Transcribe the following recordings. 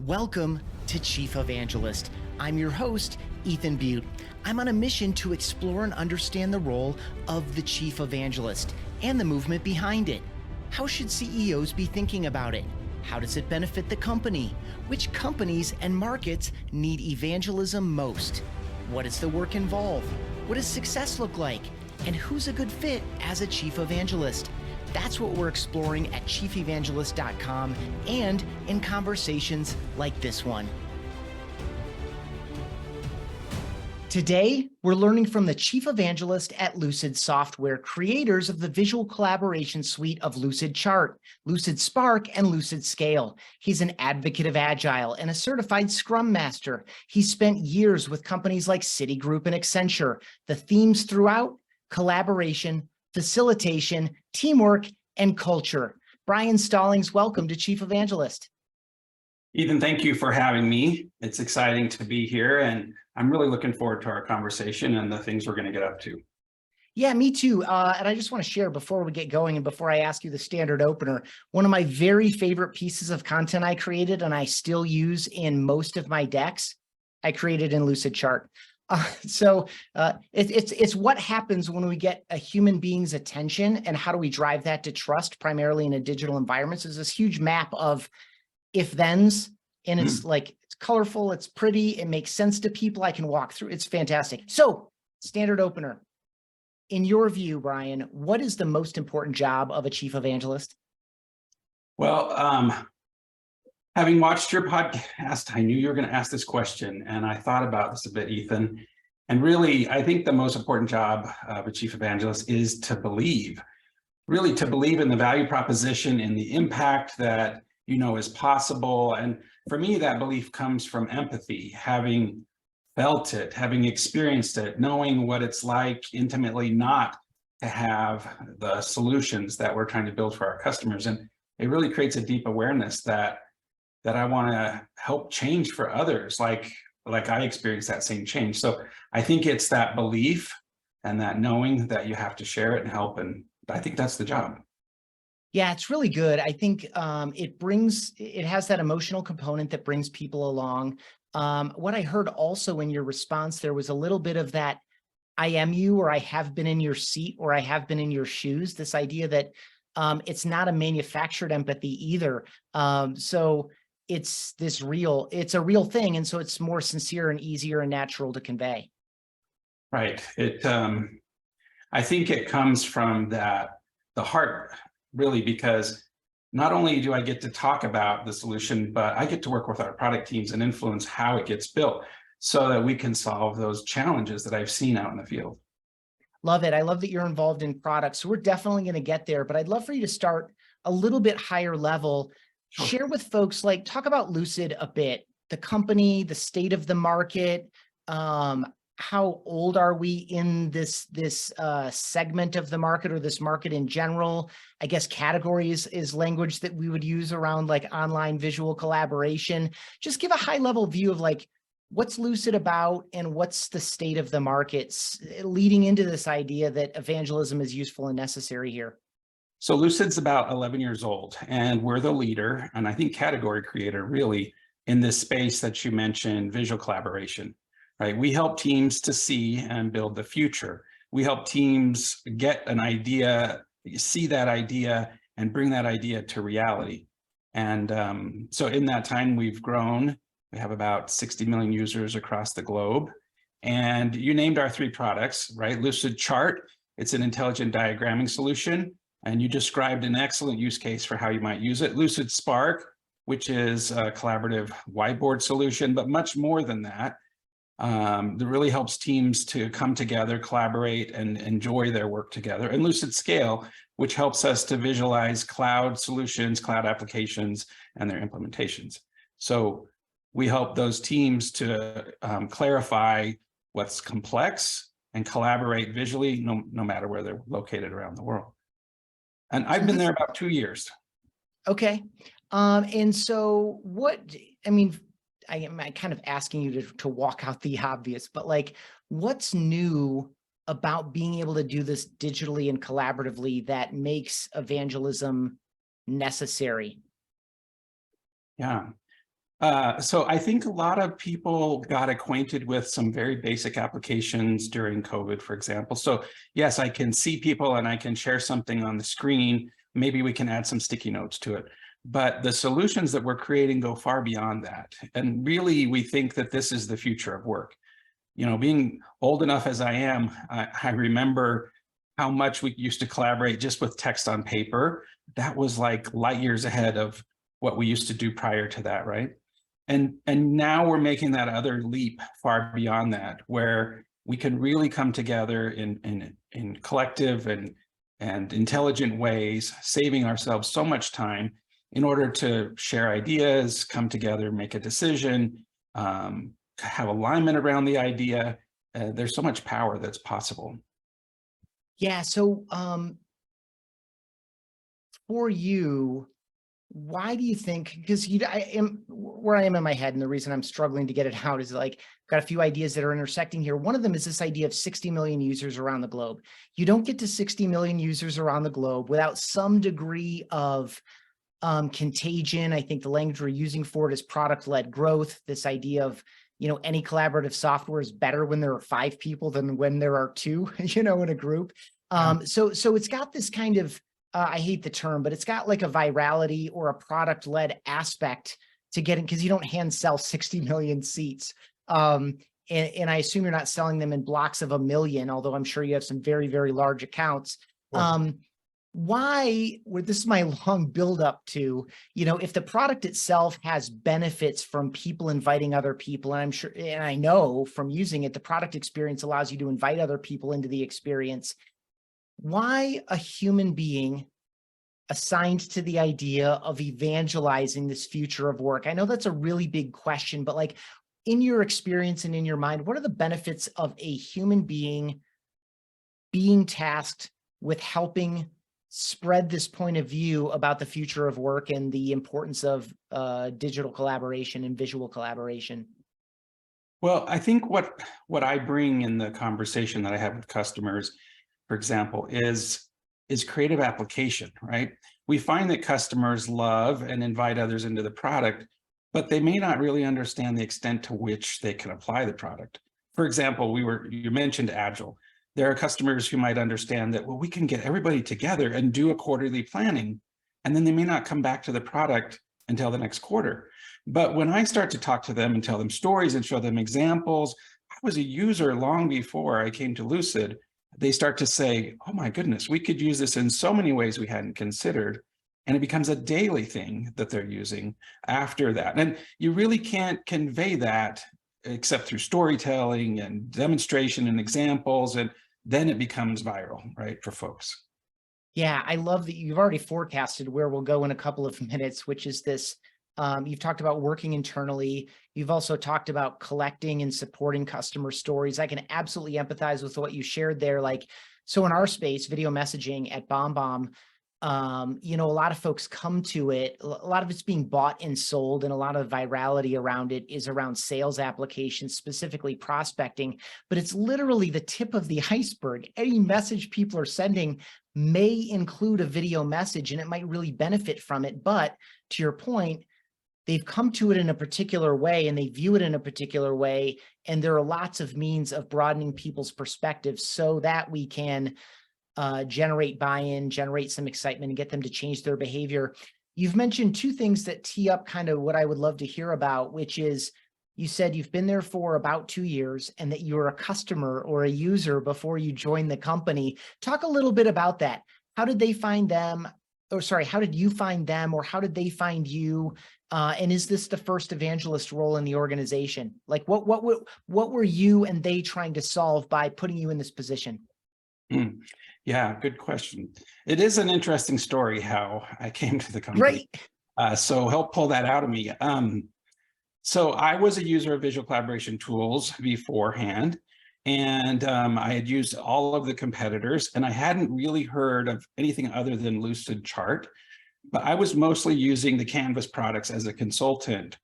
Welcome to Chief Evangelist. I'm your host, Ethan Beute. I'm on a mission to explore and understand the role of the Chief Evangelist and the movement behind it. How should CEOs be thinking about it? How does it benefit the company? Which companies and markets need evangelism most? What does the work involve? What does success look like? And who's a good fit as a Chief Evangelist? That's what we're exploring at chiefevangelist.com and in conversations like this one. Today, we're learning from the Chief Evangelist at Lucid Software, creators of the visual collaboration suite of Lucidschart, Lucidspark, and Lucidscale. He's an advocate of Agile and a certified Scrum Master. He's spent years with companies like Citigroup and Accenture. The themes throughout: collaboration, facilitation, teamwork, and culture. Bryan Stallings, welcome to Chief Evangelist. Ethan, thank you for having me. It's exciting to be here, and I'm really looking forward to our conversation and the things we're going to get up to. Yeah, me too. And I just want to share before we get going and before I ask you the standard opener, one of my very favorite pieces of content I created and I still use in most of my decks, I created in Lucidchart. It's what happens when we get a human being's attention and how do we drive that to trust, primarily in a digital environment. So there's this huge map of if-thens, and it's like, it's colorful, it's pretty, it makes sense to people. I can walk through, it's fantastic. So standard opener, in your view, Bryan, what is the most important job of a chief evangelist? Well, having watched your podcast, I knew you were going to ask this question, and I thought about this a bit, Ethan. And really, I think the most important job of a chief evangelist is to believe, really to believe in the value proposition, in the impact that is possible. And for me, that belief comes from empathy, having felt it, having experienced it, knowing what it's like intimately not to have the solutions that we're trying to build for our customers. And it really creates a deep awareness that I want to help change for others, like I experienced that same change. So I think it's that belief and that knowing that you have to share it and help. And I think that's the job. Yeah, it's really good. I think it has that emotional component that brings people along. What I heard also in your response, there was a little bit of that, I am you, or I have been in your seat, or I have been in your shoes, this idea that it's not a manufactured empathy either. So it's a real thing. And so it's more sincere and easier and natural to convey. Right. I think it comes from the heart, really, because not only do I get to talk about the solution, but I get to work with our product teams and influence how it gets built so that we can solve those challenges that I've seen out in the field. Love it. I love that you're involved in products. So we're definitely going to get there, but I'd love for you to start a little bit higher level. Sure. Share with folks, talk about Lucid a bit, the company, the state of the market. How old are we in this segment of the market, or this market in general? I guess categories is language that we would use around online visual collaboration. Just give a high level view of what's Lucid about and what's the state of the markets leading into this idea that evangelism is useful and necessary here. So Lucid's about 11 years old, and we're the leader, and I think category creator, really, in this space that you mentioned, visual collaboration. Right? We help teams to see and build the future. We help teams get an idea, see that idea, and bring that idea to reality. And so in that time, we've grown. We have about 60 million users across the globe. And you named our three products, right? Lucidchart, it's an intelligent diagramming solution. And you described an excellent use case for how you might use it. Lucidspark, which is a collaborative whiteboard solution, but much more than that. That really helps teams to come together, collaborate, and enjoy their work together. And Lucidscale, which helps us to visualize cloud solutions, cloud applications, and their implementations. So we help those teams to clarify what's complex and collaborate visually, no matter where they're located around the world. And I've been there about 2 years. Okay. And so I am kind of asking you to walk out the obvious, but what's new about being able to do this digitally and collaboratively that makes evangelism necessary? Yeah. So I think a lot of people got acquainted with some very basic applications during COVID, for example. So yes, I can see people and I can share something on the screen. Maybe we can add some sticky notes to it. But the solutions that we're creating go far beyond that. And really, we think that this is the future of work. You know, being old enough as I am, I remember how much we used to collaborate just with text on paper. That was like light years ahead of what we used to do prior to that, right? And now we're making that other leap far beyond that, where we can really come together in collective and intelligent ways, saving ourselves so much time in order to share ideas, come together, make a decision, have alignment around the idea. There's so much power that's possible. Yeah. So for you, why do you think, because I am where I am in my head, and the reason I'm struggling to get it out is like, got a few ideas that are intersecting here. One of them is this idea of 60 million users around the globe. You don't get to 60 million users around the globe without some degree of contagion. I think the language we're using for it is product-led growth. This idea of, you know, any collaborative software is better when there are 5 people than when there are 2, you know, in a group. So it's got this kind of, I hate the term, but it's got like a virality or a product-led aspect to getting, because you don't hand sell 60 million seats. And I assume you're not selling them in blocks of 1 million, although I'm sure you have some very, very large accounts. Why, this is my long buildup to, you know, if the product itself has benefits from people inviting other people, and I'm sure, and I know from using it, the product experience allows you to invite other people into the experience. Why a human being assigned to the idea of evangelizing this future of work? I know that's a really big question, but like in your experience and in your mind, what are the benefits of a human being being tasked with helping spread this point of view about the future of work and the importance of digital collaboration and visual collaboration? Well, I think what I bring in the conversation that I have with customers, for example, is creative application, right? We find that customers love and invite others into the product, but they may not really understand the extent to which they can apply the product. For example, you mentioned Agile. There are customers who might understand that, well, we can get everybody together and do a quarterly planning, and then they may not come back to the product until the next quarter. But when I start to talk to them and tell them stories and show them examples, I was a user long before I came to Lucid. They start to say, oh my goodness, we could use this in so many ways we hadn't considered. And it becomes a daily thing that they're using after that. And you really can't convey that except through storytelling and demonstration and examples. And then it becomes viral, right, for folks. Yeah, I love that you've already forecasted where we'll go in a couple of minutes, which is this. You've talked about working internally. You've also talked about collecting and supporting customer stories. I can absolutely empathize with what you shared there. Like, so in our space, video messaging at BombBomb, you know, a lot of folks come to it. A lot of it's being bought and sold, and a lot of virality around it is around sales applications, specifically prospecting. But it's literally the tip of the iceberg. Any message people are sending may include a video message, and it might really benefit from it. But to your point, they've come to it in a particular way and they view it in a particular way. And there are lots of means of broadening people's perspectives so that we can generate buy-in, generate some excitement, and get them to change their behavior. You've mentioned 2 things that tee up kind of what I would love to hear about, which is you said you've been there for about 2 years and that you were a customer or a user before you joined the company. Talk a little bit about that. How did they find them? Or sorry, how did you find them, or how did they find you? And is this the first evangelist role in the organization? Like what were you and they trying to solve by putting you in this position? Yeah, good question. It is an interesting story how I came to the company. Great. So help pull that out of me. So I was a user of visual collaboration tools beforehand, and I had used all of the competitors, and I hadn't really heard of anything other than Lucidchart, but I was mostly using the Canvas products as a consultant.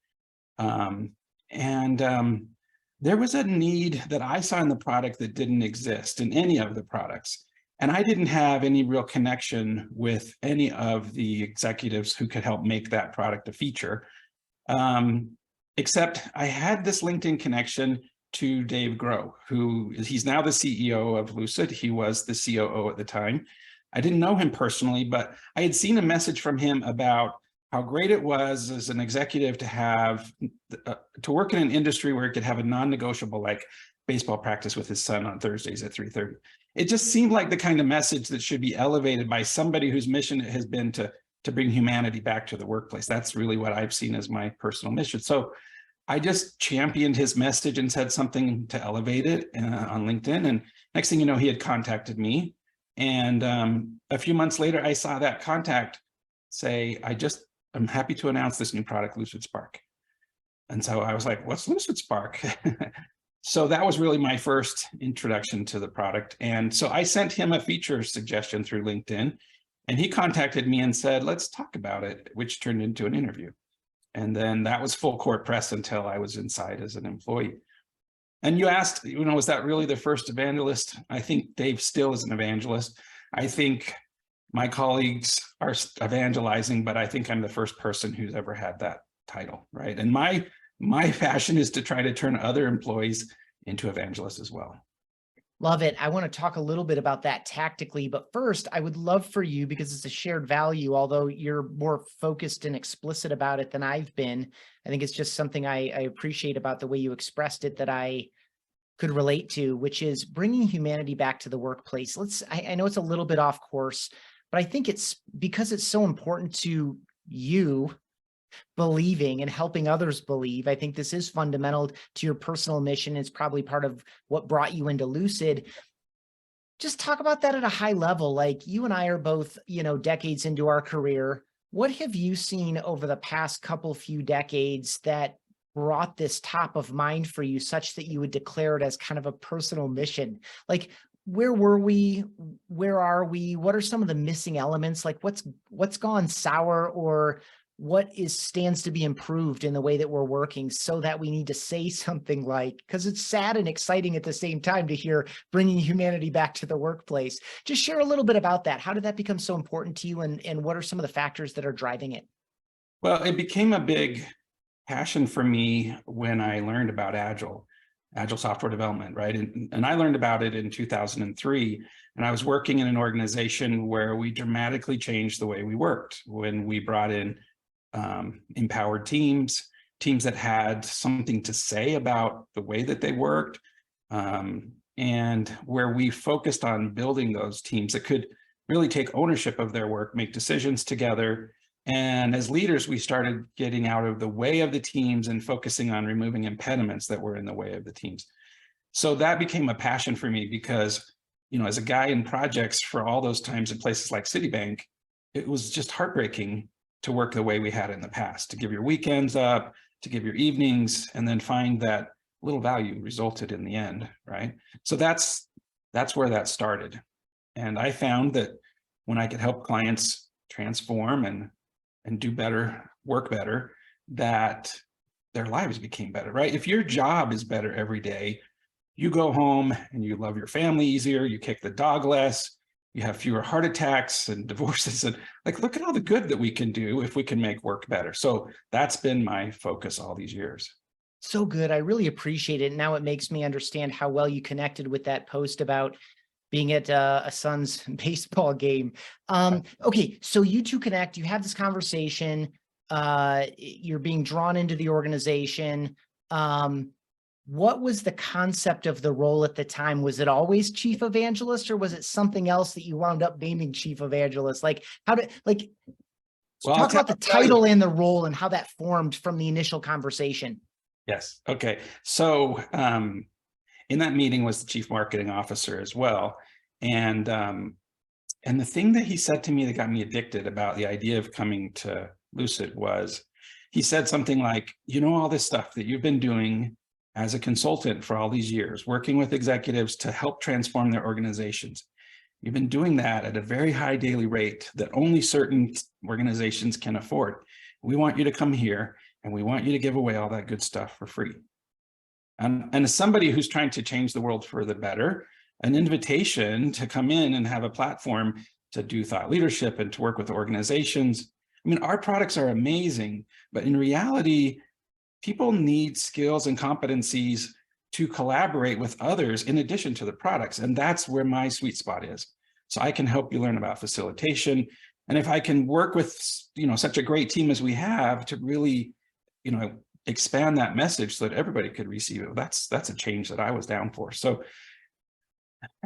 There was a need that I saw in the product that didn't exist in any of the products. And I didn't have any real connection with any of the executives who could help make that product a feature. except I had this LinkedIn connection to Dave Groh, he's now the CEO of Lucid. He was the COO at the time. I didn't know him personally, but I had seen a message from him about how great it was as an executive to have to work in an industry where he could have a non-negotiable, like baseball practice with his son on Thursdays at 3:30. It just seemed like the kind of message that should be elevated by somebody whose mission has been to bring humanity back to the workplace. That's really what I've seen as my personal mission. So I just championed his message and said something to elevate it on LinkedIn. And next thing you know, he had contacted me. And a few months later, I saw that contact say, I'm happy to announce this new product, Lucidspark. And so I was like, what's Lucidspark? So that was really my first introduction to the product. And so I sent him a feature suggestion through LinkedIn, and he contacted me and said, let's talk about it, which turned into an interview. And then that was full court press until I was inside as an employee. And you asked, was that really the first evangelist? I think Dave still is an evangelist. I think my colleagues are evangelizing, but I think I'm the first person who's ever had that title, right? And my passion is to try to turn other employees into evangelists as well. Love it. I want to talk a little bit about that tactically, but first I would love for you, because it's a shared value, although you're more focused and explicit about it than I've been. I think it's just something I appreciate about the way you expressed it that I could relate to, which is bringing humanity back to the workplace. I know it's a little bit off course, but I think it's because it's so important to you believing and helping others believe. I think this is fundamental to your personal mission. It's probably part of what brought you into Lucid. Just talk about that at a high level. Like, you and I are both, decades into our career. What have you seen over the past few decades that brought this top of mind for you such that you would declare it as kind of a personal mission? Like, where were we? Where are we? What are some of the missing elements? Like, what's gone sour, or what stands to be improved in the way that we're working, so that we need to say something like, because it's sad and exciting at the same time to hear bringing humanity back to the workplace. Just share a little bit about that. How did that become so important to you, and what are some of the factors that are driving it? Well, it became a big passion for me when I learned about Agile software development, right? And I learned about it in 2003, and I was working in an organization where we dramatically changed the way we worked when we brought in empowered teams that had something to say about the way that they worked, and where we focused on building those teams that could really take ownership of their work, make decisions together. And as leaders, we started getting out of the way of the teams and focusing on removing impediments that were in the way of the teams. So that became a passion for me because, as a guy in projects for all those times in places like Citibank, it was just heartbreaking to work the way we had in the past, to give your weekends up, to give your evenings, and then find that little value resulted in the end, right? So that's where that started. And I found that when I could help clients transform and do better, work better, that their lives became better, right? If your job is better every day, you go home and you love your family easier, you kick the dog less, you have fewer heart attacks and divorces, and look at all the good that we can do if we can make work better. So that's been my focus all these years. So good. I really appreciate it. Now it makes me understand how well you connected with that post about being at a son's baseball game. Okay, so you two connect, you have this conversation, you're being drawn into the organization. What was the concept of the role at the time? Was it always Chief Evangelist, or was it something else that you wound up naming Chief Evangelist? Talk about the title and the role and how that formed from the initial conversation. Yes. Okay. So in that meeting was the Chief Marketing Officer as well. And the thing that he said to me that got me addicted about the idea of coming to Lucid was, he said something like, all this stuff that you've been doing as a consultant for all these years, working with executives to help transform their organizations. You've been doing that at a very high daily rate that only certain organizations can afford. We want you to come here and we want you to give away all that good stuff for free. And as somebody who's trying to change the world for the better, an invitation to come in and have a platform to do thought leadership and to work with organizations. I mean, our products are amazing, but in reality, people need skills and competencies to collaborate with others in addition to the products. And that's where my sweet spot is. So I can help you learn about facilitation. And if I can work with, such a great team as we have to really, expand that message so that everybody could receive it, that's a change that I was down for. So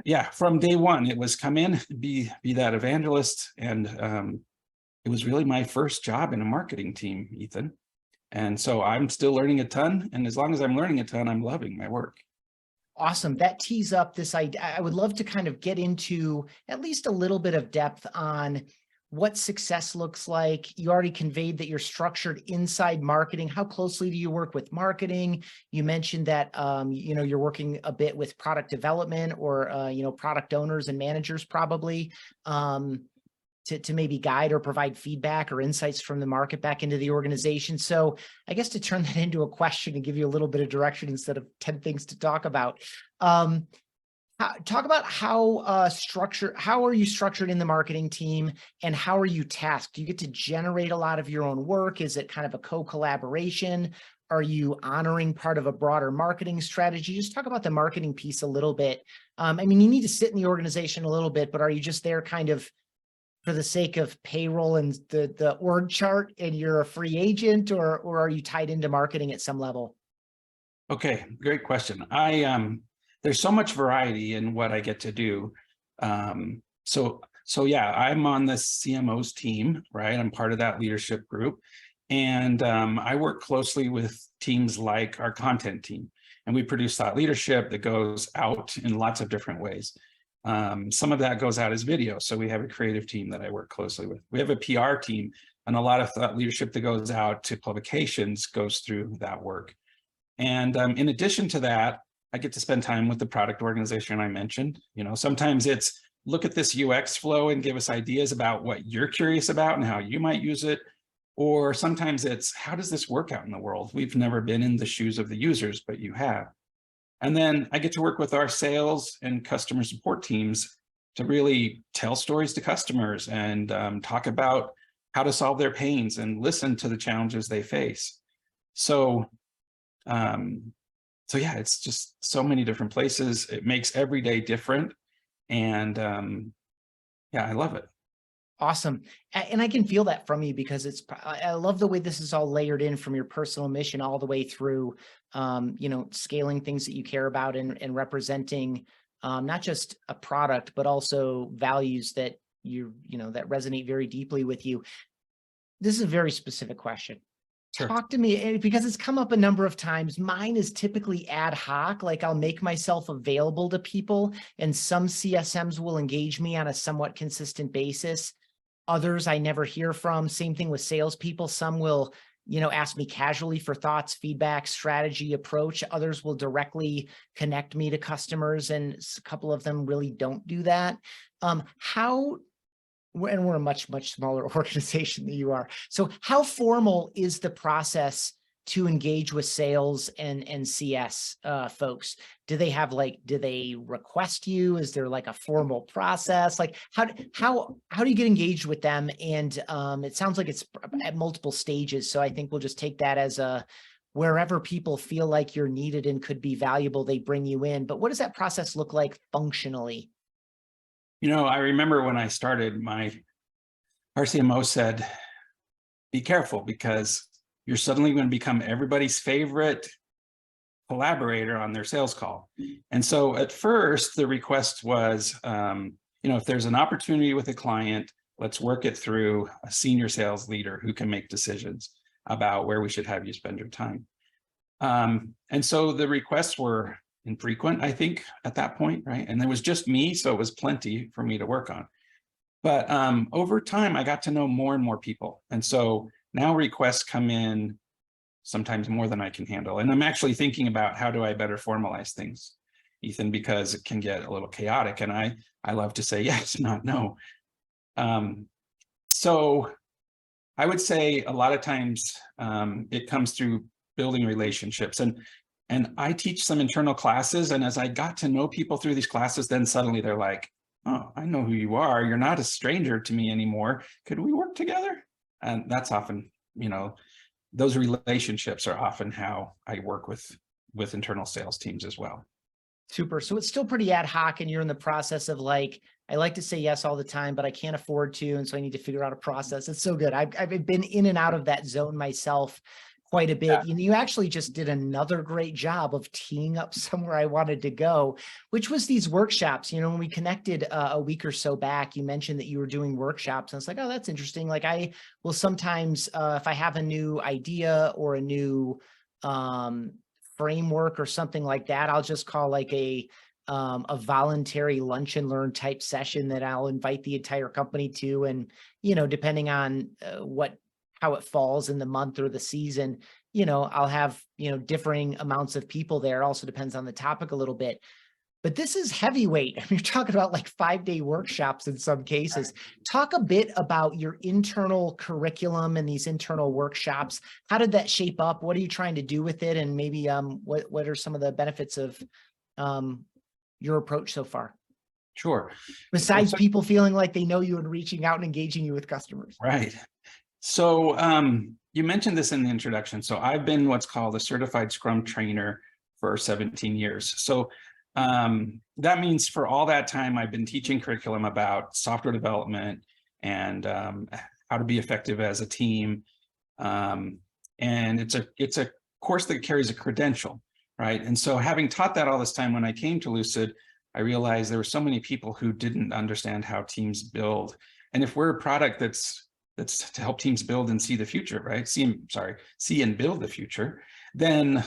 yeah, from day one, it was come in, be that evangelist. And it was really my first job in a marketing team, Ethan. And so I'm still learning a ton. And as long as I'm learning a ton, I'm loving my work. Awesome. That tees up this idea. I would love to kind of get into at least a little bit of depth on what success looks like. You already conveyed that you're structured inside marketing. How closely do you work with marketing? You mentioned that, you're working a bit with product development or, product owners and managers probably. To maybe guide or provide feedback or insights from the market back into the organization. So I guess to turn that into a question and give you a little bit of direction instead of 10 things to talk about. Talk about how are you structured in the marketing team and how are you tasked? Do you get to generate a lot of your own work? Is it kind of a co-collaboration? Are you honoring part of a broader marketing strategy? Just talk about the marketing piece a little bit. You need to sit in the organization a little bit, but are you just there kind of for the sake of payroll and the org chart and you're a free agent, or are you tied into marketing at some level? Okay, great question. There's so much variety in what I get to do. So yeah, I'm on the CMO's team, right? I'm part of that leadership group. And I work closely with teams like our content team. And we produce thought leadership that goes out in lots of different ways. Some of that goes out as video. So we have a creative team that I work closely with. We have a PR team, and a lot of thought leadership that goes out to publications goes through that work. And in addition to that, I get to spend time with the product organization I mentioned. Sometimes it's look at this UX flow and give us ideas about what you're curious about and how you might use it. Or sometimes it's how does this work out in the world? We've never been in the shoes of the users, but you have. And then I get to work with our sales and customer support teams to really tell stories to customers and talk about how to solve their pains and listen to the challenges they face. So yeah, it's just so many different places. It makes every day different. And yeah, I love it. Awesome. And I can feel that from you because I love the way this is all layered in from your personal mission all the way through, scaling things that you care about and representing not just a product, but also values that that resonate very deeply with you. This is a very specific question. Sure. Talk to me, because it's come up a number of times. Mine is typically ad hoc, like I'll make myself available to people and some CSMs will engage me on a somewhat consistent basis. Others I never hear from. Same thing with salespeople. Some will, ask me casually for thoughts, feedback, strategy, approach. Others will directly connect me to customers, and a couple of them really don't do that. And we're a much, much smaller organization than you are. So how formal is the process to engage with sales and CS folks? Do they request you? Is there like a formal process? Like how do you get engaged with them? And it sounds like it's at multiple stages. So I think we'll just take that as wherever people feel like you're needed and could be valuable, they bring you in. But what does that process look like functionally? I remember when I started, our CMO said, be careful because you're suddenly going to become everybody's favorite collaborator on their sales call. And so at first, the request was, if there's an opportunity with a client, let's work it through a senior sales leader who can make decisions about where we should have you spend your time. And so the requests were infrequent, I think, at that point, right? And there was just me, so it was plenty for me to work on. But over time, I got to know more and more people. And so now requests come in sometimes more than I can handle. And I'm actually thinking about how do I better formalize things, Ethan, because it can get a little chaotic. And I love to say yes, not no. So I would say a lot of times it comes through building relationships. And I teach some internal classes. And as I got to know people through these classes, then suddenly they're like, oh, I know who you are. You're not a stranger to me anymore. Could we work together? And that's often, those relationships are often how I work with internal sales teams as well. Super. So it's still pretty ad hoc, and you're in the process of like, I like to say yes all the time, but I can't afford to. And so I need to figure out a process. It's so good. I've been in and out of that zone myself quite a bit. Yeah. You actually just did another great job of teeing up somewhere I wanted to go, which was these workshops. When we connected a week or so back, you mentioned that you were doing workshops. And it's like, oh, that's interesting. Like I will sometimes, if I have a new idea or a new framework or something like that, I'll just call like a voluntary lunch and learn type session that I'll invite the entire company to. And, depending on how it falls in the month or the season, I'll have, differing amounts of people there. Also depends on the topic a little bit. But this is heavyweight. I mean, you're talking about like 5-day workshops in some cases. Talk a bit about your internal curriculum and these internal workshops. How did that shape up? What are you trying to do with it? And maybe what are some of the benefits of your approach so far? Sure. Besides people feeling like they know you and reaching out and engaging you with customers. Right. So you mentioned this in the introduction. So I've been what's called a certified Scrum trainer for 17 years. So that means for all that time, I've been teaching curriculum about software development and how to be effective as a team. And it's a course that carries a credential, right? And so having taught that all this time, when I came to Lucid, I realized there were so many people who didn't understand how teams build. And if we're a product that's to help teams build and see the future, right? See and build the future, then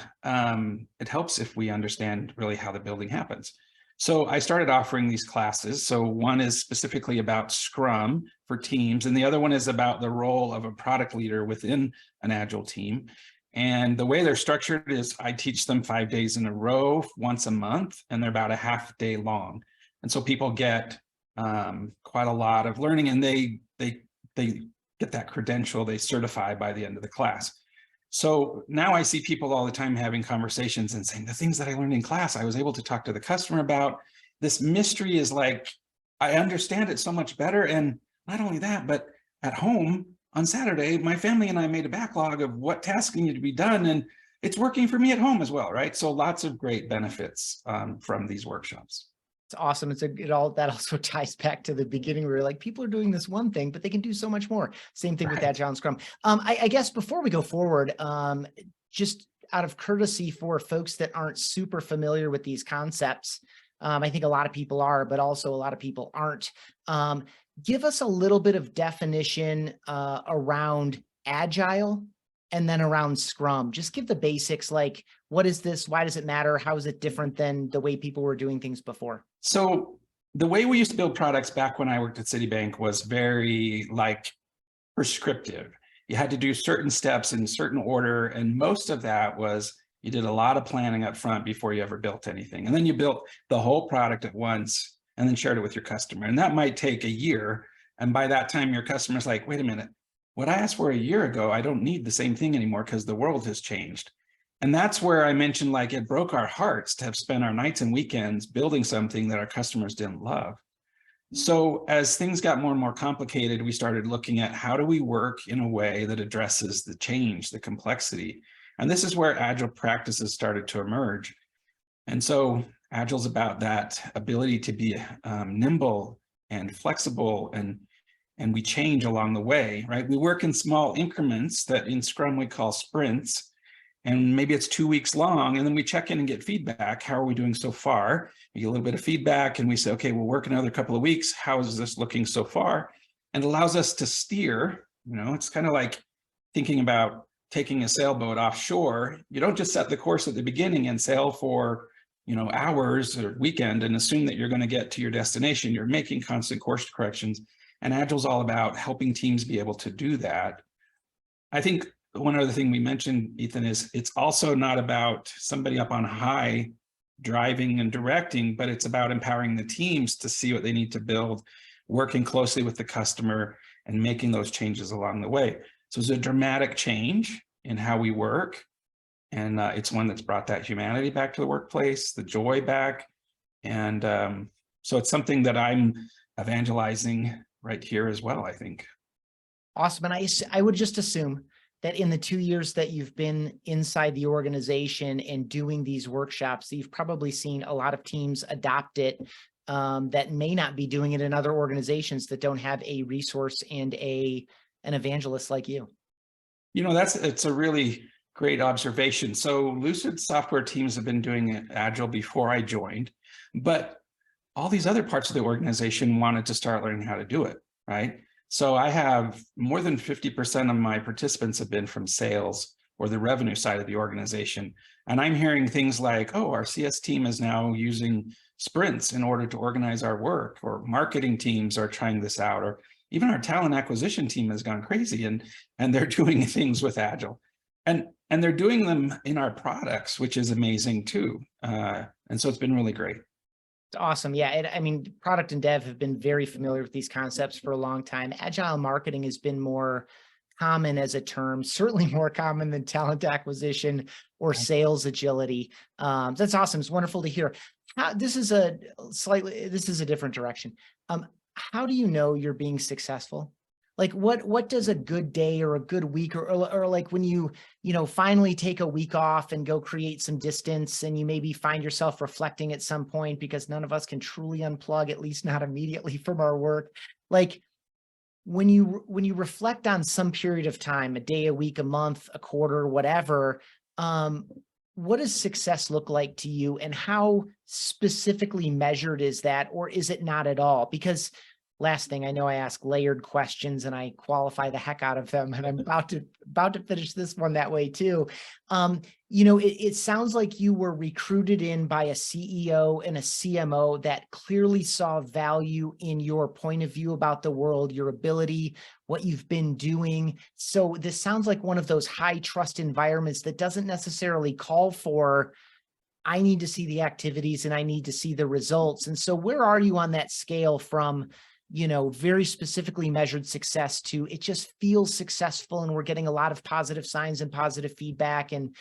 it helps if we understand really how the building happens. So I started offering these classes. So one is specifically about Scrum for teams, and the other one is about the role of a product leader within an Agile team. And the way they're structured is I teach them 5 days in a row, once a month, and they're about a half day long. And so people get quite a lot of learning, and they get that credential, they certify by the end of the class. So now I see people all the time having conversations and saying, the things that I learned in class, I was able to talk to the customer about. This mystery is like, I understand it so much better. And not only that, but at home on Saturday, my family and I made a backlog of what tasks need to be done. And it's working for me at home as well, right? So lots of great benefits from these workshops. It's awesome. That also ties back to the beginning where you're like, people are doing this one thing, but they can do so much more. Same thing with Agile and Scrum. I guess before we go forward, just out of courtesy for folks that aren't super familiar with these concepts, I think a lot of people are, but also a lot of people aren't. Give us a little bit of definition around Agile and then around Scrum. Just give the basics, like, what is this? Why does it matter? How is it different than the way people were doing things before? So the way we used to build products back when I worked at Citibank was very prescriptive. You had to do certain steps in certain order. And most of that was you did a lot of planning up front before you ever built anything. And then you built the whole product at once and then shared it with your customer. And that might take a year. And by that time, your customer's like, wait a minute, what I asked for a year ago, I don't need the same thing anymore because the world has changed. And that's where I mentioned, it broke our hearts to have spent our nights and weekends building something that our customers didn't love. So as things got more and more complicated, we started looking at how do we work in a way that addresses the change, the complexity. And this is where Agile practices started to emerge. And so Agile's about that ability to be nimble and flexible, and we change along the way, right? We work in small increments that in Scrum we call sprints. And maybe it's 2 weeks long, and then we check in and get feedback. How are we doing so far? We get a little bit of feedback and we say, okay, we'll work another couple of weeks. How is this looking so far? And allows us to steer. It's kind of like thinking about taking a sailboat offshore. You don't just set the course at the beginning and sail for, hours or weekend and assume that you're going to get to your destination. You're making constant course corrections. And Agile's all about helping teams be able to do that. I think one other thing we mentioned, Ethan, is it's also not about somebody up on high driving and directing, but it's about empowering the teams to see what they need to build, working closely with the customer and making those changes along the way. So it's a dramatic change in how we work. And it's one that's brought that humanity back to the workplace, the joy back. And so it's something that I'm evangelizing right here as well, I think. Awesome. And I would just assume that in the 2 years that you've been inside the organization and doing these workshops, you've probably seen a lot of teams adopt it that may not be doing it in other organizations that don't have a resource and an evangelist like you. It's a really great observation. So Lucid Software teams have been doing Agile before I joined, but all these other parts of the organization wanted to start learning how to do it, right? So I have more than 50% of my participants have been from sales or the revenue side of the organization. And I'm hearing things like, oh, our CS team is now using sprints in order to organize our work, or marketing teams are trying this out, or even our talent acquisition team has gone crazy and they're doing things with Agile. And they're doing them in our products, which is amazing too. And so it's been really great. Awesome. Yeah. I mean, product and dev have been very familiar with these concepts for a long time. Agile marketing has been more common as a term, certainly more common than talent acquisition or sales agility. That's awesome. It's wonderful to hear. This is a different direction. How do you know you're being successful? Like what does a good day or a good week or like when you finally take a week off and go create some distance and you maybe find yourself reflecting at some point, because none of us can truly unplug, at least not immediately, from our work. Like when you reflect on some period of time, a day, a week, a month, a quarter, whatever, what does success look like to you, and how specifically measured is that, or is it not at all? Because last thing, I know I ask layered questions and I qualify the heck out of them, and I'm about to finish this one that way too. It sounds like you were recruited in by a CEO and a CMO that clearly saw value in your point of view about the world, your ability, what you've been doing. So this sounds like one of those high trust environments that doesn't necessarily call for, I need to see the activities and I need to see the results. And so where are you on that scale from very specifically measured success to it just feels successful and we're getting a lot of positive signs and positive feedback, and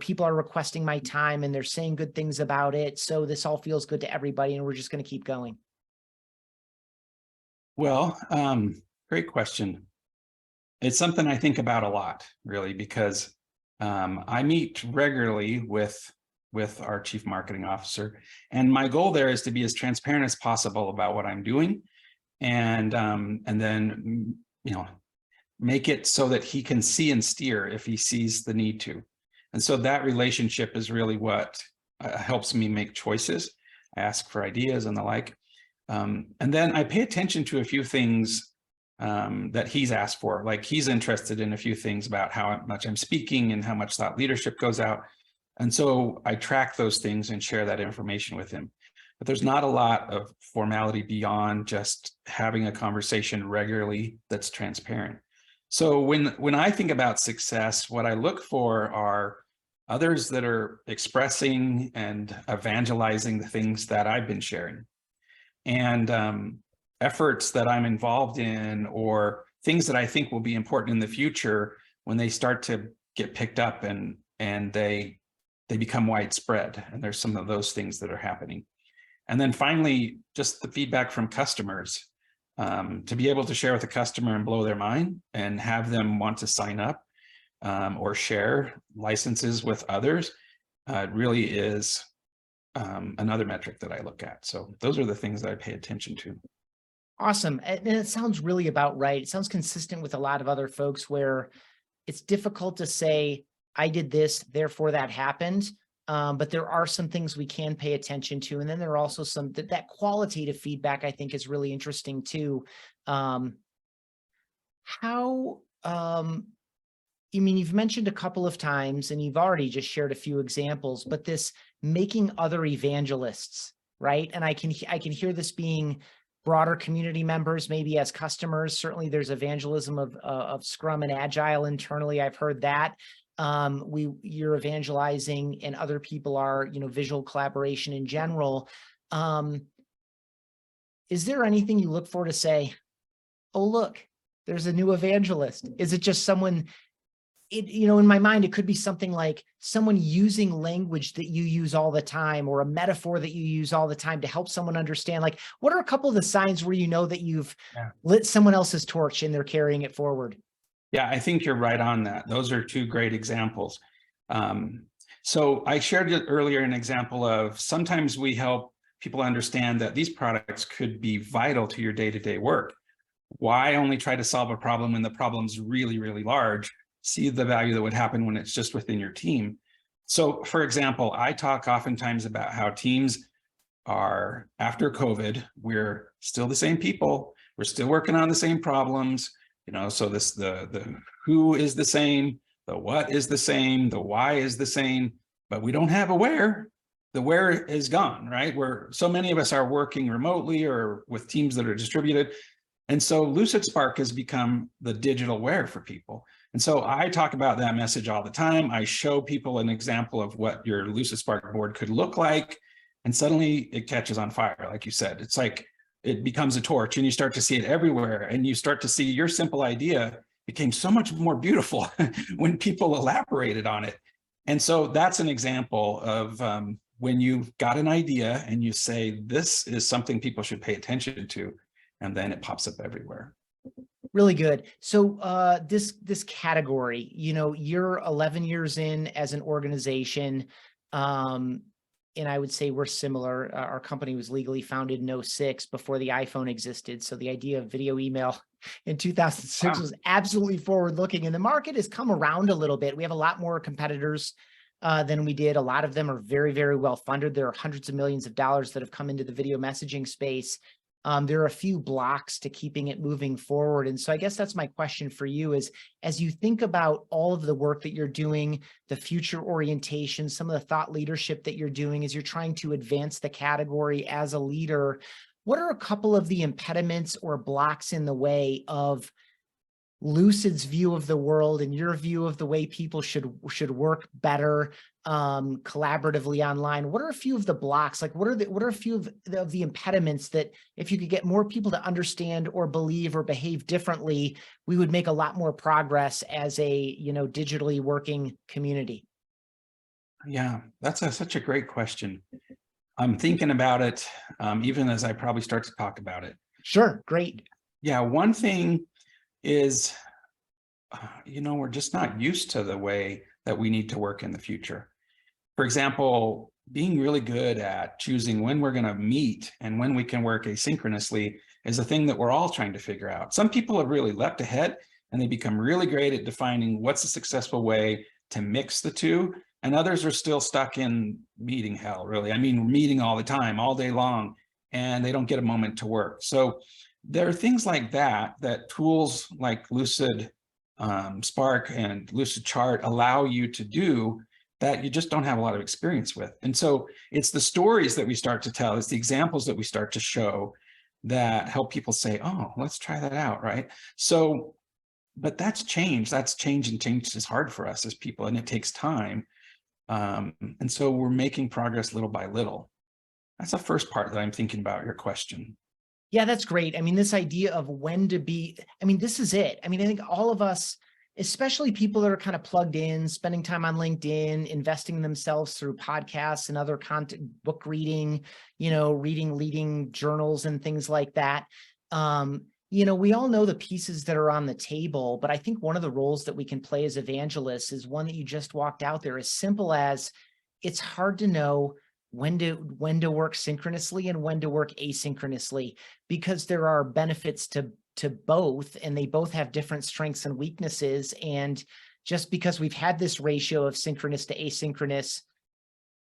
people are requesting my time and they're saying good things about it, so this all feels good to everybody and we're just going to keep going? Well, great question. It's something I think about a lot, really, because I meet regularly with our chief marketing officer, and my goal there is to be as transparent as possible about what I'm doing, and then make it so that he can see and steer if he sees the need to. And so that relationship is really what helps me make choices. I ask for ideas and the like, and then I pay attention to a few things that he's asked for. Like, he's interested in a few things about how much I'm speaking and how much thought leadership goes out, and so I track those things and share that information with him. But there's not a lot of formality beyond just having a conversation regularly that's transparent. So when I think about success, what I look for are others that are expressing and evangelizing the things that I've been sharing, and efforts that I'm involved in, or things that I think will be important in the future when they start to get picked up and they become widespread. And there's some of those things that are happening. And then finally, just the feedback from customers, to be able to share with a customer and blow their mind and have them want to sign up or share licenses with others, really is another metric that I look at. So those are the things that I pay attention to. Awesome. And it sounds really about right. It sounds consistent with a lot of other folks where it's difficult to say, I did this, therefore that happened. But there are some things we can pay attention to. And then there are also some that qualitative feedback I think is really interesting too. You've mentioned a couple of times and you've already just shared a few examples, but this making other evangelists, right? And I can hear this being broader community members, maybe as customers. Certainly there's evangelism of Scrum and Agile internally. I've heard that. You're evangelizing and other people are, visual collaboration in general. Is there anything you look for to say, oh, look, there's a new evangelist? Is it just someone, in my mind, it could be something like someone using language that you use all the time, or a metaphor that you use all the time to help someone understand. Like, what are a couple of the signs where that you've lit someone else's torch and they're carrying it forward? Yeah, I think you're right on that. Those are two great examples. So I shared earlier an example of sometimes we help people understand that these products could be vital to your day-to-day work. Why only try to solve a problem when the problem's really, really large? See the value that would happen when it's just within your team. So for example, I talk oftentimes about how teams are, after COVID, we're still the same people. We're still working on the same problems. So the who is the same, the what is the same, the why is the same, but we don't have a where. The where is gone, right? Where so many of us are working remotely or with teams that are distributed. And so Lucidspark has become the digital where for people. And so I talk about that message all the time. I show people an example of what your Lucidspark board could look like. And suddenly it catches on fire, like you said. It's like it becomes a torch and you start to see it everywhere. And you start to see your simple idea became so much more beautiful when people elaborated on it. And so that's an example of when you've got an idea and you say, this is something people should pay attention to, and then it pops up everywhere. Really good. So this category, you're 11 years in as an organization. And I would say we're similar. Our company was legally founded in 2006 before the iPhone existed. So the idea of video email in 2006 was absolutely forward looking, and the market has come around a little bit. We have a lot more competitors than we did. A lot of them are very, very well funded. There are hundreds of millions of dollars that have come into the video messaging space. There are a few blocks to keeping it moving forward. And so I guess that's my question for you is, as you think about all of the work that you're doing, the future orientation, some of the thought leadership that you're doing as you're trying to advance the category as a leader, what are a couple of the impediments or blocks in the way of Lucid's view of the world and your view of the way people should work better collaboratively online? What are a few of the blocks? Like what are a few of the impediments that if you could get more people to understand or believe or behave differently, we would make a lot more progress as a digitally working community? Yeah, that's such a great question. I'm thinking about it even as I probably start to talk about it. Sure, great. Yeah, one thing is, we're just not used to the way that we need to work in the future. For example, being really good at choosing when we're going to meet and when we can work asynchronously is a thing that we're all trying to figure out. Some people have really leapt ahead and they become really great at defining what's a successful way to mix the two. And others are still stuck in meeting hell, really. I mean, meeting all the time, all day long, and they don't get a moment to work. So there are things like that tools like Lucidspark and Lucidchart allow you to do that you just don't have a lot of experience with. And so it's the stories that we start to tell, it's the examples that we start to show that help people say, oh, let's try that out, right? So, but that's change. That's change, and change is hard for us as people, and it takes time. And so we're making progress little by little. That's the first part that I'm thinking about your question. Yeah, that's great. I mean, this idea of when to be, I mean, this is it. I mean, I think all of us, especially people that are kind of plugged in, spending time on LinkedIn, investing in themselves through podcasts and other content, book reading, reading leading journals and things like that. We all know the pieces that are on the table, but I think one of the roles that we can play as evangelists is one that you just walked out there, as simple as it's hard to know when to work synchronously and when to work asynchronously, because there are benefits to both, and they both have different strengths and weaknesses. And just because we've had this ratio of synchronous to asynchronous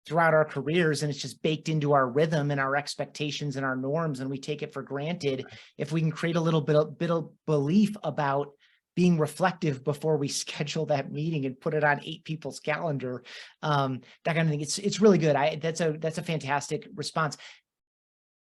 throughout our careers, and it's just baked into our rhythm and our expectations and our norms, and we take it for granted, if we can create a little bit of belief about being reflective before we schedule that meeting and put it on 8 people's calendar, that kind of thing. It's really good. That's a fantastic response.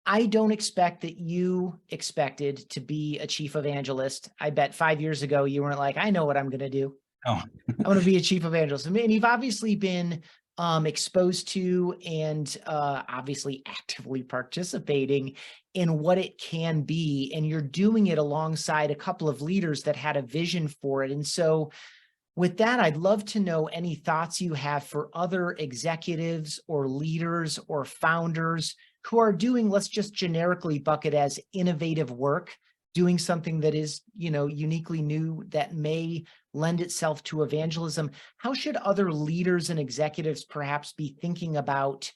I don't expect that you expected to be a chief evangelist. I bet 5 years ago you weren't like, I know what I'm going to do. Oh. I'm going to be a chief evangelist. And you've obviously been exposed to and obviously actively participating in what it can be. And you're doing it alongside a couple of leaders that had a vision for it. And so with that, I'd love to know any thoughts you have for other executives or leaders or founders who are doing, let's just generically bucket as innovative work doing something that is, uniquely new that may lend itself to evangelism. How should other leaders and executives perhaps be thinking about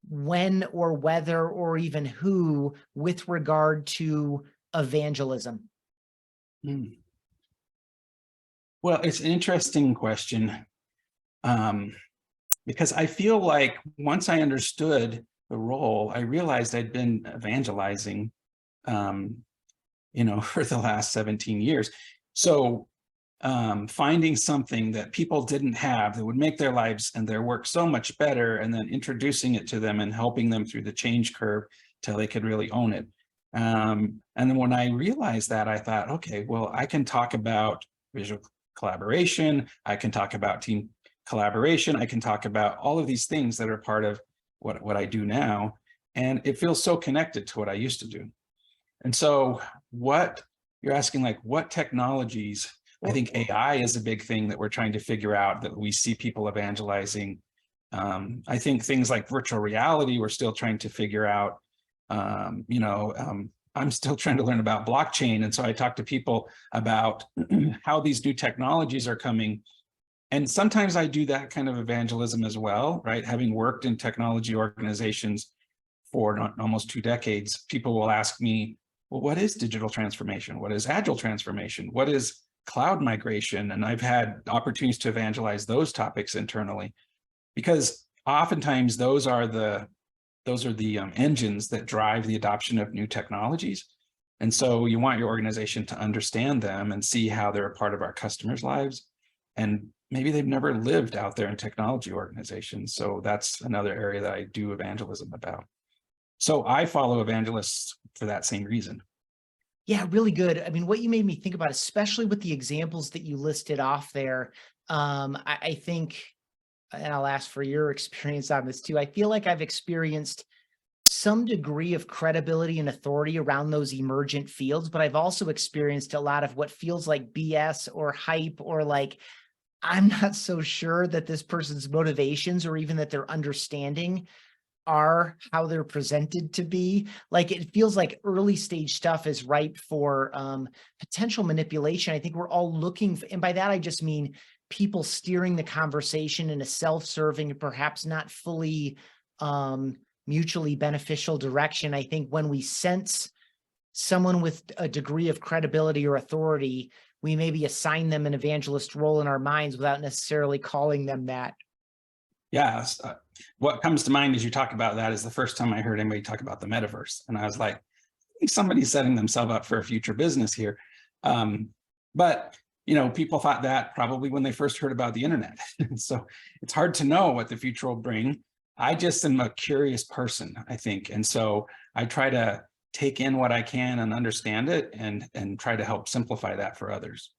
when or whether or even who with regard to evangelism? Well, it's an interesting question, because I feel like once I understood the role, I realized I'd been evangelizing, for the last 17 years. So finding something that people didn't have that would make their lives and their work so much better, and then introducing it to them and helping them through the change curve till they could really own it. And then when I realized that, I thought, okay, well, I can talk about visual collaboration. I can talk about team collaboration. I can talk about all of these things that are part of what I do now. And it feels so connected to what I used to do. And so what you're asking, like, what technologies, I think AI is a big thing that we're trying to figure out, that we see people evangelizing. I think things like virtual reality, we're still trying to figure out. I'm still trying to learn about blockchain. And so I talk to people about how these new technologies are coming. And sometimes I do that kind of evangelism as well, right? Having worked in technology organizations for almost 2 decades, people will ask me, well, what is digital transformation? What is agile transformation? What is cloud migration? And I've had opportunities to evangelize those topics internally, because oftentimes those are the engines that drive the adoption of new technologies. And so you want your organization to understand them and see how they're a part of our customers' lives. And maybe they've never lived out there in technology organizations. So that's another area that I do evangelism about. So I follow evangelists for that same reason. Yeah, really good. I mean, what you made me think about, especially with the examples that you listed off there, I think, and I'll ask for your experience on this too. I feel like I've experienced some degree of credibility and authority around those emergent fields, but I've also experienced a lot of what feels like BS or hype, or like, I'm not so sure that this person's motivations or even that their understanding are how they're presented to be. Like, it feels like early stage stuff is ripe for potential manipulation. I think we're all looking for, and by that I just mean people steering the conversation in a self-serving and perhaps not fully mutually beneficial direction. I think when we sense someone with a degree of credibility or authority, we maybe assign them an evangelist role in our minds without necessarily calling them that. Yeah. What comes to mind as you talk about that is the first time I heard anybody talk about the metaverse. And I was like, I think somebody's setting themselves up for a future business here. But people thought that probably when they first heard about the internet. So it's hard to know what the future will bring. I just am a curious person, I think. And so I try to take in what I can and understand it, and try to help simplify that for others.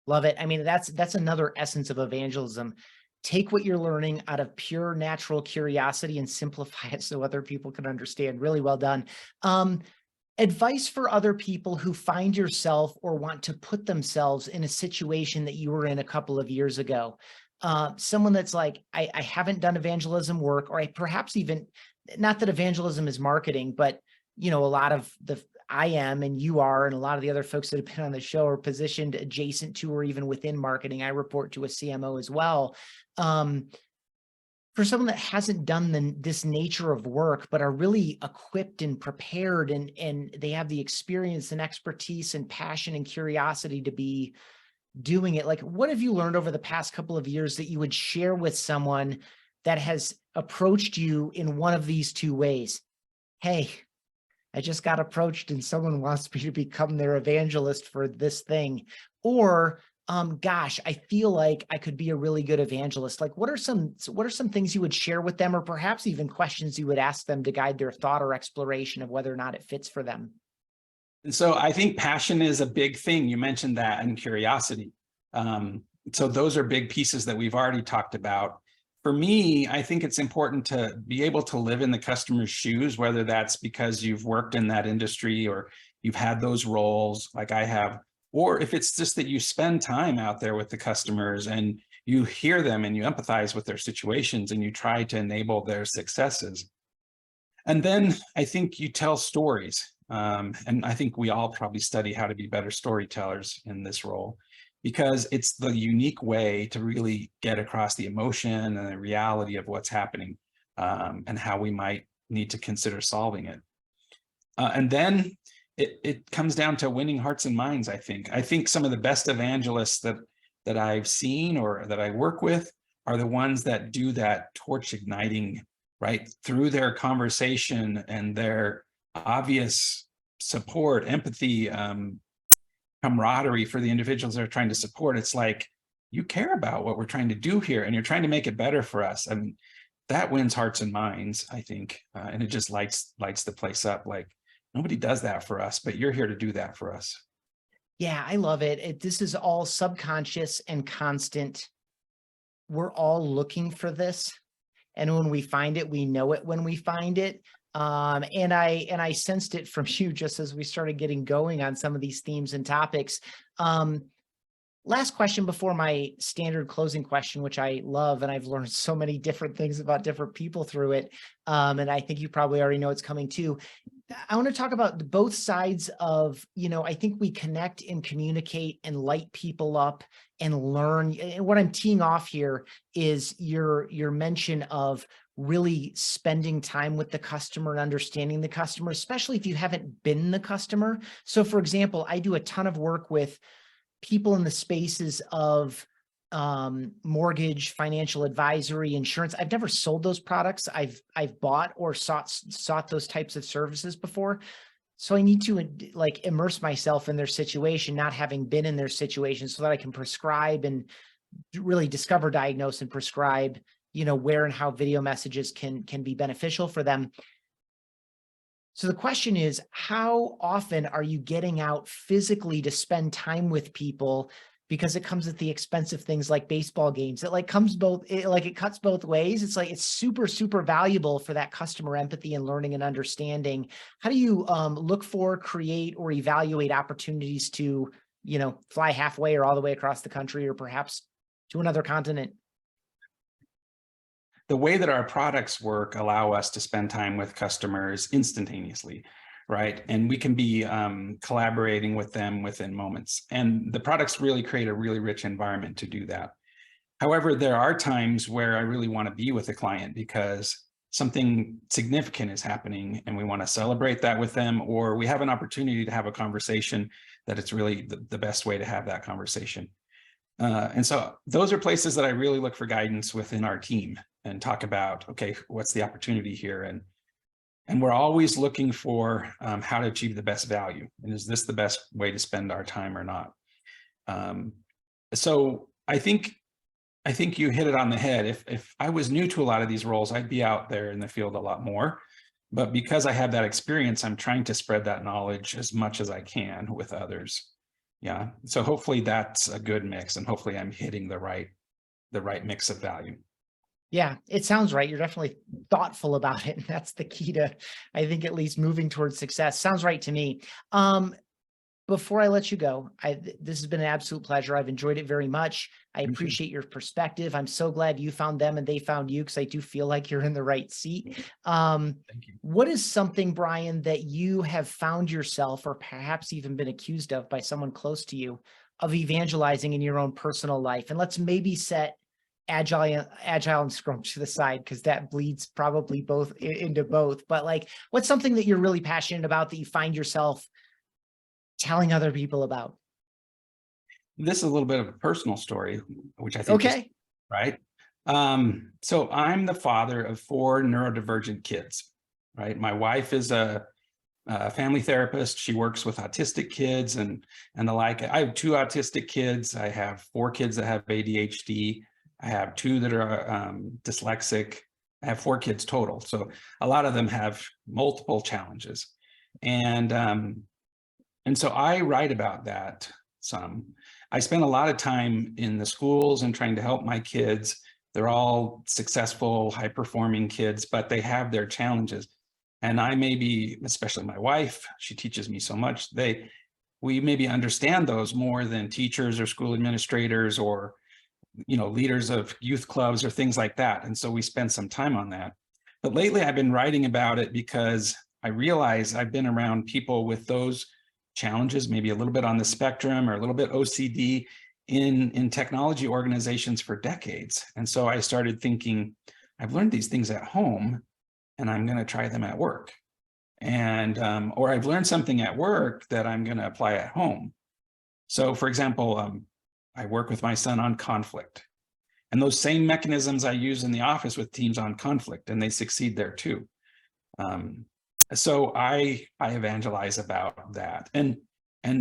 Love it. I mean, that's another essence of evangelism. Take what you're learning out of pure natural curiosity and simplify it so other people can understand. Really well done. Advice for other people who find yourself or want to put themselves in a situation that you were in a couple of years ago. Someone that's like, I haven't done evangelism work, or I perhaps even, not that evangelism is marketing, but a lot of I am, and you are, and a lot of the other folks that have been on the show are positioned adjacent to or even within marketing. I report to a CMO as well. For someone that hasn't done this nature of work, but are really equipped and prepared, and they have the experience and expertise and passion and curiosity to be doing it, like, what have you learned over the past couple of years that you would share with someone that has approached you in one of these two ways? Hey, I just got approached and someone wants me to become their evangelist for this thing. Or, gosh, I feel like I could be a really good evangelist. Like, what are some things you would share with them, or perhaps even questions you would ask them to guide their thought or exploration of whether or not it fits for them? And so I think passion is a big thing. You mentioned that, and curiosity. So those are big pieces that we've already talked about. For me, I think it's important to be able to live in the customer's shoes, whether that's because you've worked in that industry or you've had those roles like I have, or if it's just that you spend time out there with the customers and you hear them and you empathize with their situations and you try to enable their successes. And then I think you tell stories. And I think we all probably study how to be better storytellers in this role, because it's the unique way to really get across the emotion and the reality of what's happening, and how we might need to consider solving it. And then it comes down to winning hearts and minds, I think. I think some of the best evangelists that I've seen or that I work with are the ones that do that torch igniting, right? Through their conversation and their obvious support, empathy, camaraderie for the individuals they're trying to support. It's like, you care about what we're trying to do here and you're trying to make it better for us. I mean, that wins hearts and minds, I think. And it just lights the place up. Like, nobody does that for us, but you're here to do that for us. Yeah, I love it. This is all subconscious and constant. We're all looking for this. And when we find it, we know it when we find it. And I sensed it from you just as we started getting going on some of these themes and topics. Last question before my standard closing question, which I love, and I've learned so many different things about different people through it. And I think you probably already know it's coming too. I want to talk about both sides of, I think we connect and communicate and light people up and learn. And what I'm teeing off here is your mention of really spending time with the customer and understanding the customer, especially if you haven't been the customer. So for example, I do a ton of work with people in the spaces of mortgage, financial advisory, insurance. I've never sold those products. I've bought or sought those types of services before. So I need to like immerse myself in their situation, not having been in their situation, so that I can prescribe and really discover, diagnose, and prescribe, where and how video messages can be beneficial for them. So the question is, how often are you getting out physically to spend time with people? Because it comes at the expense of things like baseball games. It cuts both ways. It's like, it's super, super valuable for that customer empathy and learning and understanding. How do you look for, create, or evaluate opportunities to, fly halfway or all the way across the country or perhaps to another continent? The way that our products work allow us to spend time with customers instantaneously, right? And we can be collaborating with them within moments. And the products really create a really rich environment to do that. However, there are times where I really want to be with a client because something significant is happening and we want to celebrate that with them, or we have an opportunity to have a conversation that it's really the best way to have that conversation. And so those are places that I really look for guidance within our team and talk about, okay, what's the opportunity here? And we're always looking for how to achieve the best value. And is this the best way to spend our time or not? So I think you hit it on the head. If I was new to a lot of these roles, I'd be out there in the field a lot more. But because I have that experience, I'm trying to spread that knowledge as much as I can with others. Yeah. So hopefully that's a good mix, and hopefully I'm hitting the right mix of value. Yeah, it sounds right. You're definitely thoughtful about it. And that's the key to, I think, at least moving towards success. Sounds right to me. Before I let you go, this has been an absolute pleasure. I've enjoyed it very much. I appreciate your perspective. I'm so glad you found them and they found you, because I do feel like you're in the right seat. Thank you. What is something, Bryan, that you have found yourself, or perhaps even been accused of by someone close to you, of evangelizing in your own personal life? And let's maybe set Agile and Scrum to the side, because that bleeds probably both into both. But like, what's something that you're really passionate about that you find yourself telling other people about? This is a little bit of a personal story, which I think Okay. is right. So I'm the father of 4 neurodivergent kids, right? My wife is a family therapist. She works with autistic kids and the like. I have 2 autistic kids. I have 4 kids that have ADHD. I have 2 that are dyslexic. I have 4 kids total. So a lot of them have multiple challenges. And so I write about that some. I spend a lot of time in the schools and trying to help my kids. They're all successful, high-performing kids, but they have their challenges. And I maybe, especially my wife, she teaches me so much, we maybe understand those more than teachers or school administrators or leaders of youth clubs or things like that. And so we spend some time on that. But lately I've been writing about it because I realize I've been around people with those challenges, maybe a little bit on the spectrum or a little bit OCD in technology organizations for decades. And so I started thinking, I've learned these things at home and I'm going to try them at work. And, or I've learned something at work that I'm going to apply at home. So for example, I work with my son on conflict, and those same mechanisms I use in the office with teams on conflict, and they succeed there too. So I evangelize about that. And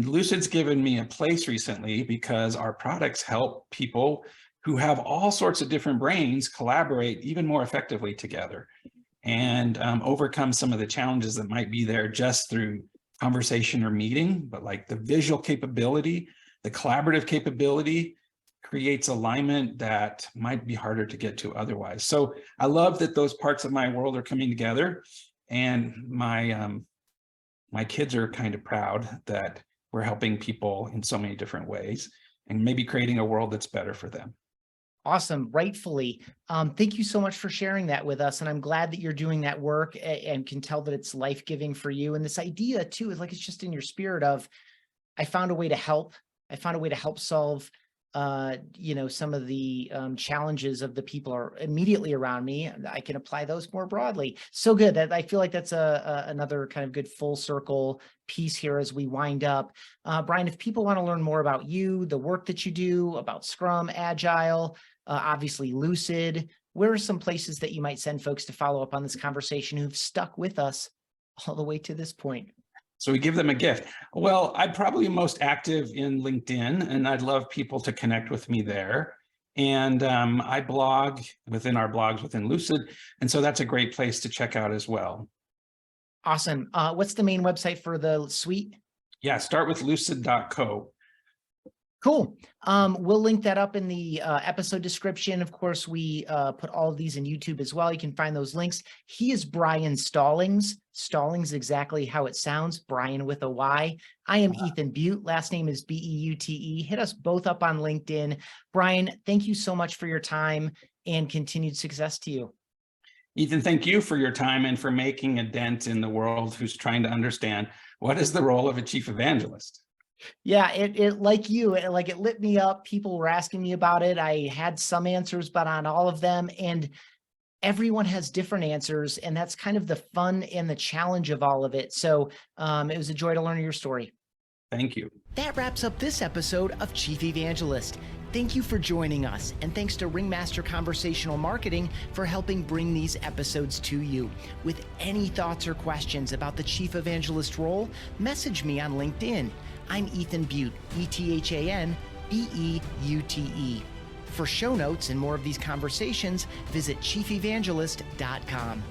Lucid's given me a place recently because our products help people who have all sorts of different brains collaborate even more effectively together and overcome some of the challenges that might be there just through conversation or meeting, but like the visual capability, the collaborative capability creates alignment that might be harder to get to otherwise. So I love that those parts of my world are coming together, and my kids are kind of proud that we're helping people in so many different ways and maybe creating a world that's better for them. Awesome. Rightfully. Thank you so much for sharing that with us. And I'm glad that you're doing that work and can tell that it's life-giving for you. And this idea too, is like, it's just in your spirit of, I found a way to help. I found a way to help solve, some of the challenges of the people are immediately around me. I can apply those more broadly. So good that I feel like that's another kind of good full circle piece here as we wind up. Bryan, if people want to learn more about you, the work that you do, about Scrum, Agile, obviously Lucid, where are some places that you might send folks to follow up on this conversation who've stuck with us all the way to this point? So we give them a gift. Well, I'm probably most active in LinkedIn, and I'd love people to connect with me there. And I blog within our blogs within Lucid. And so that's a great place to check out as well. Awesome. What's the main website for the suite? Yeah, start with lucid.co. Cool. We'll link that up in the episode description. Of course, we put all of these in YouTube as well. You can find those links. He is Bryan Stallings. Stallings, exactly how it sounds. Bryan with a Y. I am Ethan Beute. Last name is Beute. Hit us both up on LinkedIn. Bryan, thank you so much for your time and continued success to you. Ethan, thank you for your time and for making a dent in the world who's trying to understand what is the role of a chief evangelist. Yeah, it like you, it lit me up. People were asking me about it. I had some answers, but on all of them, and everyone has different answers, and that's kind of the fun and the challenge of all of it. So it was a joy to learn your story. Thank you. That wraps up this episode of Chief Evangelist. Thank you for joining us, and thanks to Ringmaster Conversational Marketing for helping bring these episodes to you. With any thoughts or questions about the Chief Evangelist role, message me on LinkedIn. I'm Ethan Beute, ETHAN BEUTE. For show notes and more of these conversations, visit chiefevangelist.com.